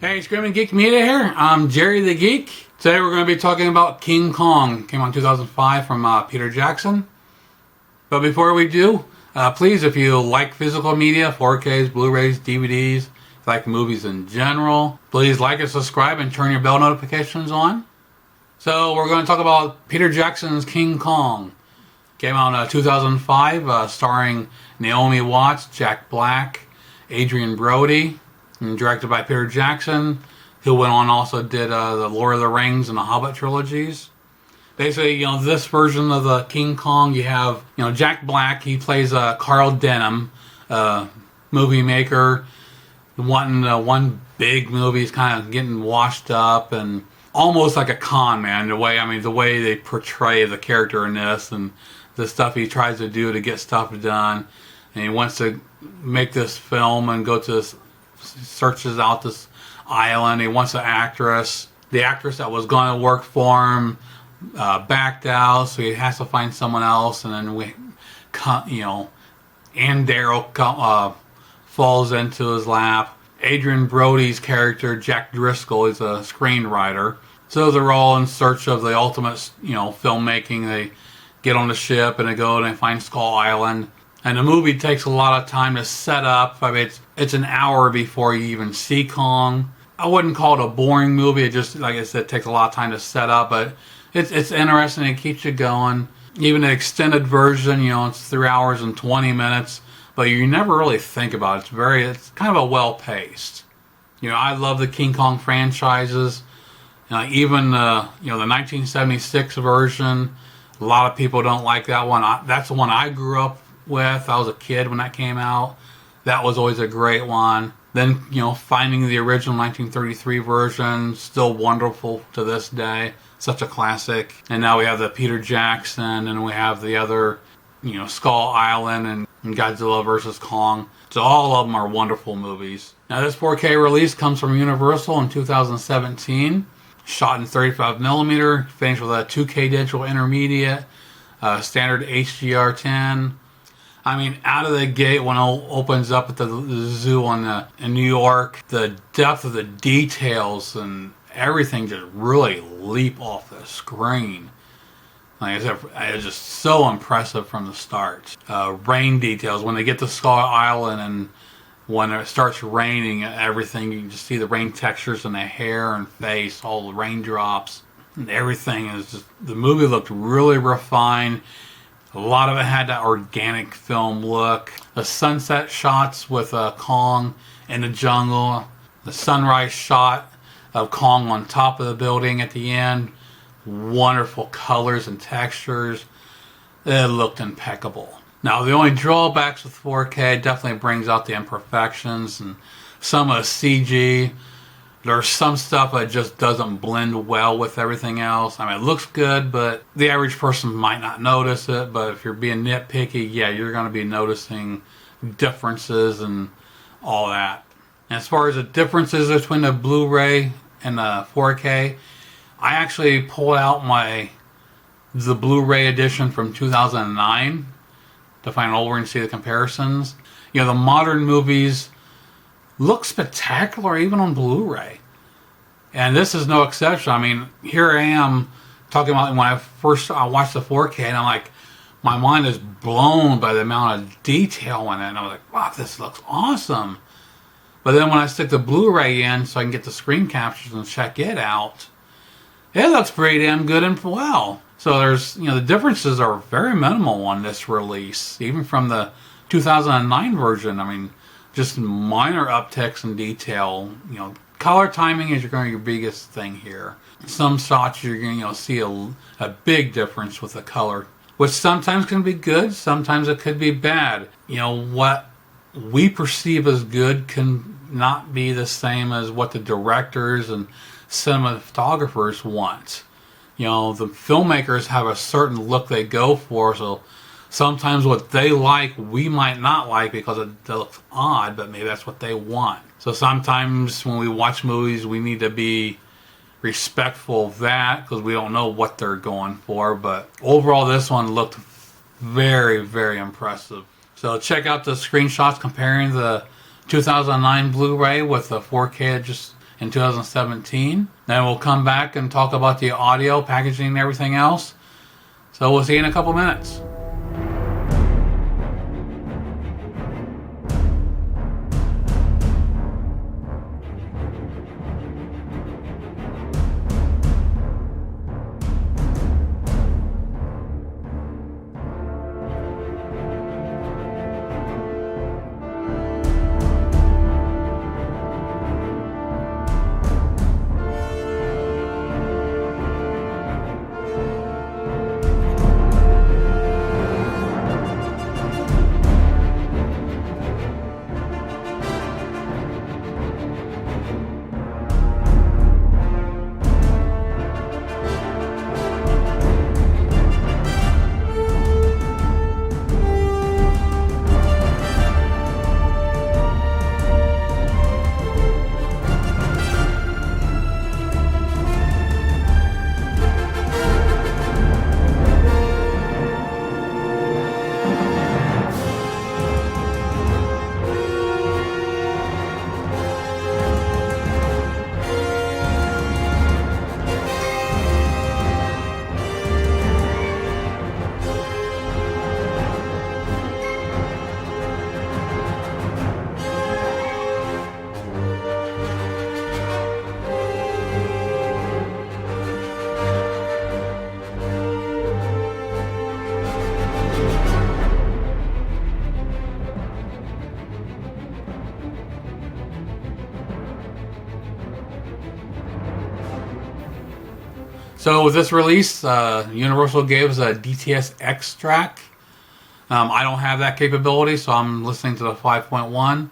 Hey, Screaming Geek Media here. I'm Jerry the Geek. Today we're going to be talking about King Kong. Came out in 2005 from Peter Jackson. But before we do, please, if you like physical media, 4Ks, Blu-rays, DVDs, like movies in general, please like and subscribe and turn your bell notifications on. So we're going to talk about Peter Jackson's King Kong. Came out in 2005, starring Naomi Watts, Jack Black, Adrian Brody, and directed by Peter Jackson, who went on also did the Lord of the Rings and the Hobbit trilogies. Basically, this version of the King Kong, you have, Jack Black. He plays Carl Denham, movie maker, wanting one big movie. He's kind of getting washed up and almost like a con man. The way they portray the character in this and the stuff he tries to do to get stuff done, and he wants to make this film and go to this. Searches out this island. He wants an actress. The actress that was going to work for him backed out, so he has to find someone else. And then Ann Darrow falls into his lap. Adrian Brody's character, Jack Driscoll, is a screenwriter. So they're all in search of the ultimate, filmmaking. They get on the ship and they go and they find Skull Island. And the movie takes a lot of time to set up. It's an hour before you even see Kong. I wouldn't call it a boring movie. It just, like I said, takes a lot of time to set up. But it's interesting. It keeps you going. Even the extended version, it's 3 hours and 20 minutes. But you never really think about it. It's kind of a well-paced. I love the King Kong franchises. Even the 1976 version. A lot of people don't like that one. That's the one I grew up with. I was a kid when that came out. That was always a great one. Then, finding the original 1933 version, still wonderful to this day. Such a classic. And now we have the Peter Jackson, and we have the other, Skull Island and Godzilla vs. Kong. So all of them are wonderful movies. Now this 4K release comes from Universal in 2017. Shot in 35mm, finished with a 2K digital intermediate, standard HDR10. Out of the gate when it opens up at the zoo in New York, the depth of the details and everything just really leap off the screen. Like I said, it's just so impressive from the start. Rain details, when they get to Skull Island and when it starts raining, everything, you can just see the rain textures in the hair and face, all the raindrops, and everything is just, the movie looked really refined. A lot of it had that organic film look. The sunset shots with Kong in the jungle. The sunrise shot of Kong on top of the building at the end. Wonderful colors and textures. It looked impeccable. Now, the only drawbacks with 4K definitely brings out the imperfections and some of the CG. There's some stuff that just doesn't blend well with everything else. It looks good, but the average person might not notice it. But if you're being nitpicky, yeah, you're going to be noticing differences and all that. And as far as the differences between the Blu-ray and the 4K, I actually pulled out the Blu-ray edition from 2009 to find over and see the comparisons. The modern movies look spectacular even on Blu-ray. And this is no exception. Here I am talking about when I watched the 4K, and I'm like, my mind is blown by the amount of detail in it. And I was like, wow, this looks awesome. But then when I stick the Blu-ray in so I can get the screen captures and check it out, it looks pretty damn good and well. So there's, the differences are very minimal on this release, even from the 2009 version. Just minor upticks in detail. Color timing is your biggest thing here. Some shots you're going to see a big difference with the color, which sometimes can be good, sometimes it could be bad. What we perceive as good can not be the same as what the directors and cinematographers want. The filmmakers have a certain look they go for, so sometimes what they like, we might not like because it looks odd, but maybe that's what they want. So sometimes when we watch movies, we need to be respectful of that because we don't know what they're going for. But overall, this one looked very, very impressive. So check out the screenshots comparing the 2009 Blu-ray with the 4K in 2017. Then we'll come back and talk about the audio, packaging, and everything else. So we'll see you in a couple minutes. So with this release, Universal gave us a DTS-X track. I don't have that capability, so I'm listening to the 5.1.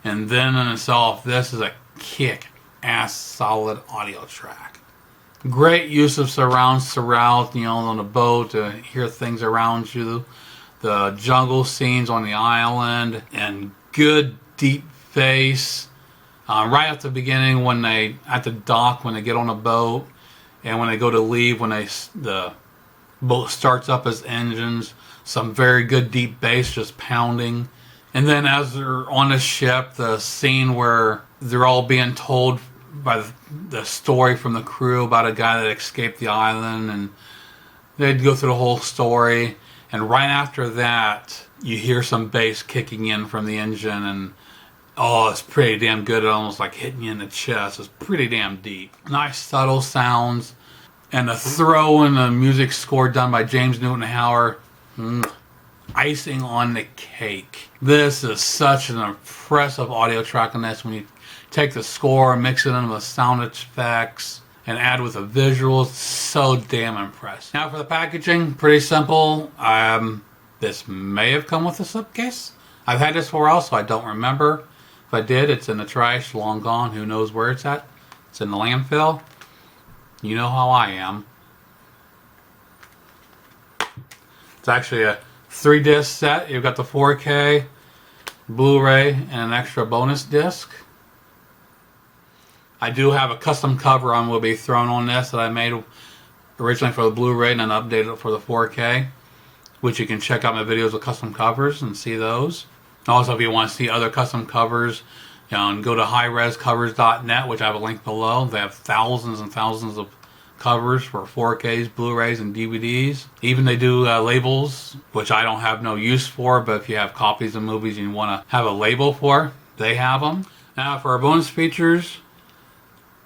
And then in itself, this is a kick-ass solid audio track. Great use of surround, on the boat to hear things around you. The jungle scenes on the island, and good deep bass. Right at the beginning, at the dock, when they get on a boat. And when they go to leave, when the boat starts up as engines, some very good deep bass just pounding. And then as they're on the ship, the scene where they're all being told by the story from the crew about a guy that escaped the island, and they'd go through the whole story. And right after that, you hear some bass kicking in from the engine, and oh, it's pretty damn good. It almost like hitting you in the chest. It's pretty damn deep. Nice subtle sounds. And the throw in the music score done by James Newton Howard. Icing on the cake. This is such an impressive audio track on this. When you take the score, mix it in with sound effects, and add with the visuals, so damn impressive. Now for the packaging, pretty simple. This may have come with a slipcase. I've had this for a while, so I don't remember. If I did, it's in the trash, long gone. Who knows where it's at? It's in the landfill. You know how I am. It's actually a 3-disc set. You've got the 4K, Blu-ray, and an extra bonus disc. I do have a custom cover will be thrown on this that I made originally for the Blu-ray and then updated it for the 4K, which you can check out my videos of custom covers and see those. Also, if you want to see other custom covers, go to highrescovers.net, which I have a link below. They have thousands and thousands of covers for 4Ks, Blu-rays, and DVDs. Even they do labels, which I don't have no use for, but if you have copies of movies you want to have a label for, they have them. Now for our bonus features,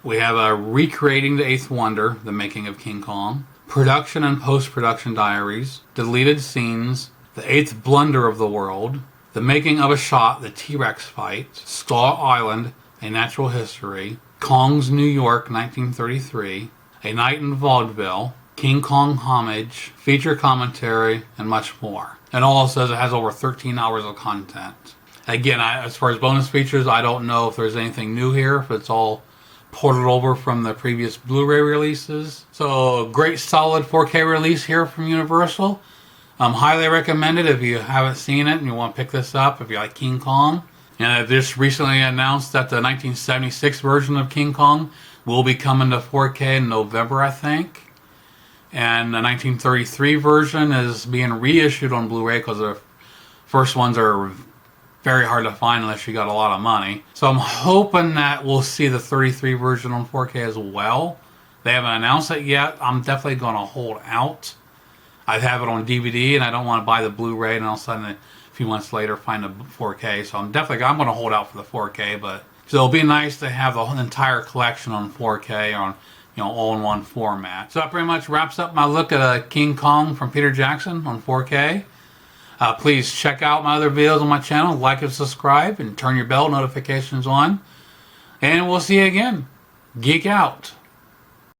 we have Recreating the Eighth Wonder, The Making of King Kong, Production and Post-Production Diaries, Deleted Scenes, The Eighth Blunder of the World, The Making of a Shot, The T-Rex Fight, Skull Island, A Natural History, Kong's New York, 1933, A Night in Vaudeville, King Kong Homage, Feature Commentary, and much more. And all it says it has over 13 hours of content. Again, as far as bonus features, I don't know if there's anything new here, if it's all ported over from the previous Blu-ray releases. So, great solid 4K release here from Universal. Highly recommended if you haven't seen it and you want to pick this up if you like King Kong. And they just recently announced that the 1976 version of King Kong will be coming to 4K in November, I think. And the 1933 version is being reissued on Blu-ray because the first ones are very hard to find unless you got a lot of money. So I'm hoping that we'll see the 33 version on 4K as well. They haven't announced it yet. I'm definitely going to hold out. I have it on DVD, and I don't want to buy the Blu-ray and all of a sudden a few months later find the 4K. So I'm going to hold out for the 4K, but so it'll be nice to have the entire collection on 4K on, you know, all in one format. So that pretty much wraps up my look at King Kong from Peter Jackson on 4K. Please check out my other videos on my channel, like and subscribe, and turn your bell notifications on. And we'll see you again. Geek out.